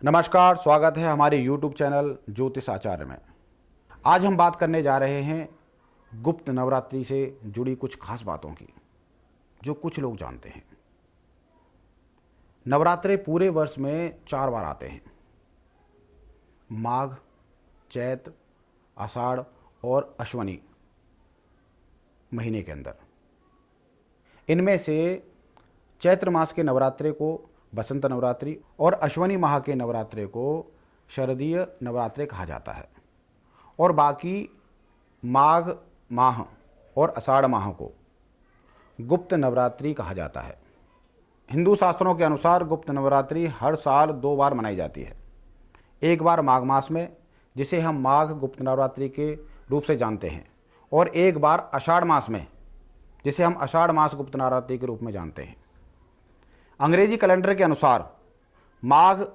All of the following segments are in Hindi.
नमस्कार, स्वागत है हमारे YouTube चैनल ज्योतिष आचार्य में। आज हम बात करने जा रहे हैं गुप्त नवरात्रि से जुड़ी कुछ खास बातों की जो कुछ लोग जानते हैं। नवरात्रे पूरे वर्ष में 4 बार आते हैं, माघ, चैत्र, आषाढ़ और अश्वनी महीने के अंदर। इनमें से चैत्र मास के नवरात्रे को बसंत नवरात्रि और अश्वनी माह के नवरात्रे को शरदीय नवरात्रे कहा जाता है और बाकी माघ माह और आषाढ़ माह को गुप्त नवरात्रि कहा जाता है। हिंदू शास्त्रों के अनुसार गुप्त नवरात्रि हर साल 2 बार मनाई जाती है। एक बार माघ मास में, जिसे हम माघ गुप्त नवरात्रि के रूप से जानते हैं, और एक बार आषाढ़ मास में, जिसे हम आषाढ़ मास गुप्त नवरात्रि के रूप में जानते हैं। अंग्रेजी कैलेंडर के अनुसार माघ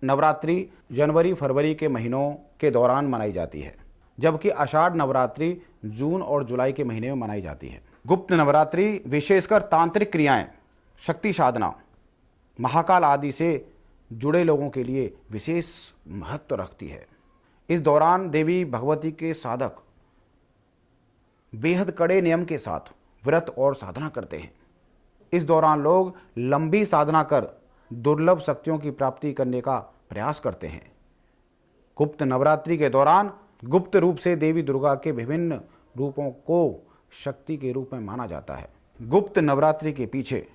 नवरात्रि जनवरी फरवरी के महीनों के दौरान मनाई जाती है, जबकि आषाढ़ नवरात्रि जून और जुलाई के महीने में मनाई जाती है। गुप्त नवरात्रि विशेषकर तांत्रिक क्रियाएं, शक्ति साधना, महाकाल आदि से जुड़े लोगों के लिए विशेष महत्व रखती है। इस दौरान देवी भगवती के साधक बेहद कड़े नियम के साथ व्रत और साधना करते हैं। इस दौरान लोग लंबी साधना कर दुर्लभ शक्तियों की प्राप्ति करने का प्रयास करते हैं। गुप्त नवरात्रि के दौरान गुप्त रूप से देवी दुर्गा के विभिन्न रूपों को शक्ति के रूप में माना जाता है। गुप्त नवरात्रि के पीछे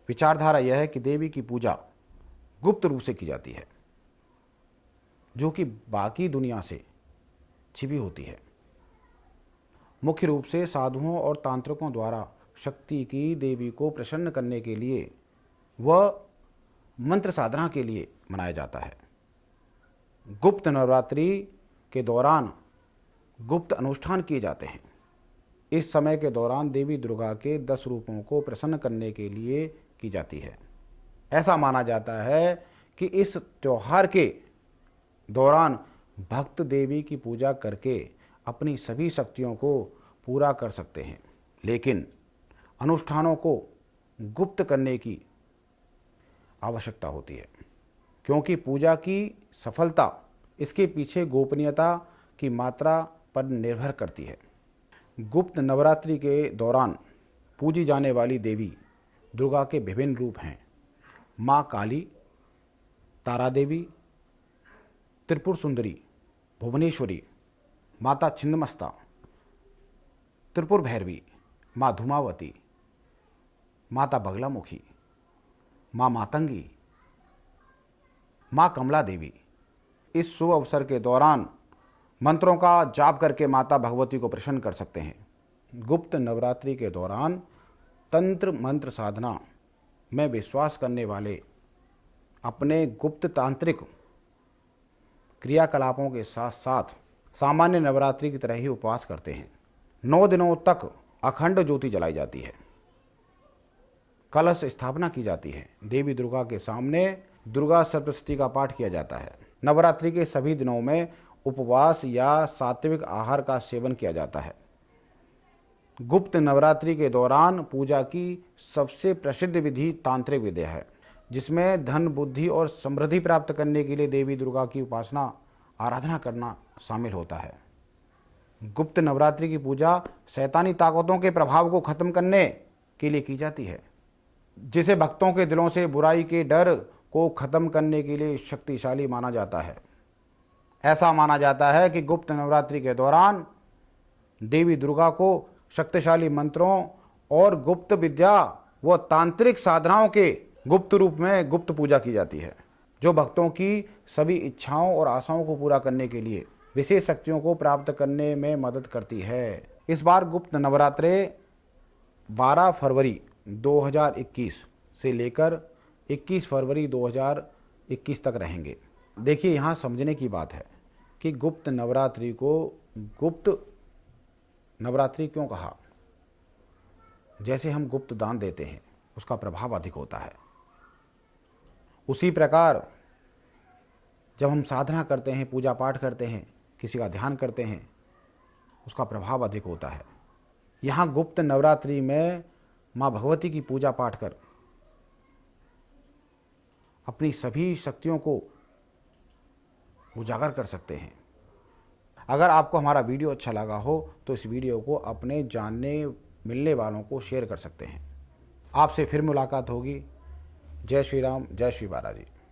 विचारधारा यह है कि देवी की पूजा गुप्त रूप से की जाती है, जो कि बाकी दुनिया से छिपी होती है। मुख्य रूप से साधुओं और तांत्रिकों द्वारा शक्ति की देवी को प्रसन्न करने के लिए व मंत्र साधना के लिए मनाया जाता है। गुप्त नवरात्रि के दौरान गुप्त अनुष्ठान किए जाते हैं। इस समय के दौरान देवी दुर्गा के 10 रूपों को प्रसन्न करने के लिए की जाती है। ऐसा माना जाता है कि इस त्योहार के दौरान भक्त देवी की पूजा करके अपनी सभी शक्तियों को पूरा कर सकते हैं, लेकिन अनुष्ठानों को गुप्त करने की आवश्यकता होती है, क्योंकि पूजा की सफलता इसके पीछे गोपनीयता की मात्रा पर निर्भर करती है। गुप्त नवरात्रि के दौरान पूजी जाने वाली देवी दुर्गा के विभिन्न रूप हैं। माँ काली, तारा देवी, त्रिपुर सुंदरी, भुवनेश्वरी, माता छिन्नमस्ता, त्रिपुर भैरवी, माँ धूमावती, माता बगलामुखी, माँ मातंगी, माँ कमला देवी। इस शुभ अवसर के दौरान मंत्रों का जाप करके माता भगवती को प्रसन्न कर सकते हैं। गुप्त नवरात्रि के दौरान तंत्र मंत्र साधना में विश्वास करने वाले अपने गुप्त तांत्रिक क्रियाकलापों के साथ साथ सामान्य नवरात्रि की तरह ही उपवास करते हैं। 9 दिनों तक अखंड ज्योति जलाई जाती है, कलश स्थापना की जाती है, देवी दुर्गा के सामने दुर्गा सप्तशती का पाठ किया जाता है। नवरात्रि के सभी दिनों में उपवास या सात्विक आहार का सेवन किया जाता है। गुप्त नवरात्रि के दौरान पूजा की सबसे प्रसिद्ध विधि तांत्रिक विद्या है, जिसमें धन, बुद्धि और समृद्धि प्राप्त करने के लिए देवी दुर्गा की उपासना आराधना करना शामिल होता है। गुप्त नवरात्रि की पूजा शैतानी ताकतों के प्रभाव को खत्म करने के लिए की जाती है, जिसे भक्तों के दिलों से बुराई के डर को खत्म करने के लिए शक्तिशाली माना जाता है। ऐसा माना जाता है कि गुप्त नवरात्रि के दौरान देवी दुर्गा को शक्तिशाली मंत्रों और गुप्त विद्या व तांत्रिक साधनाओं के गुप्त रूप में गुप्त पूजा की जाती है, जो भक्तों की सभी इच्छाओं और आशाओं को पूरा करने के लिए विशेष शक्तियों को प्राप्त करने में मदद करती है। इस बार गुप्त नवरात्रे 12 फरवरी 2021 से लेकर 21 फरवरी 2021 तक रहेंगे। देखिए, यहाँ समझने की बात है कि गुप्त नवरात्रि को गुप्त नवरात्रि क्यों कहा। जैसे हम गुप्त दान देते हैं, उसका प्रभाव अधिक होता है, उसी प्रकार जब हम साधना करते हैं, पूजा पाठ करते हैं, किसी का ध्यान करते हैं, उसका प्रभाव अधिक होता है। यहाँ गुप्त नवरात्रि में माँ भगवती की पूजा पाठ कर अपनी सभी शक्तियों को उजागर कर सकते हैं। अगर आपको हमारा वीडियो अच्छा लगा हो तो इस वीडियो को अपने जानने मिलने वालों को शेयर कर सकते हैं। आपसे फिर मुलाकात होगी। जय श्री राम, जय श्री बालाजी।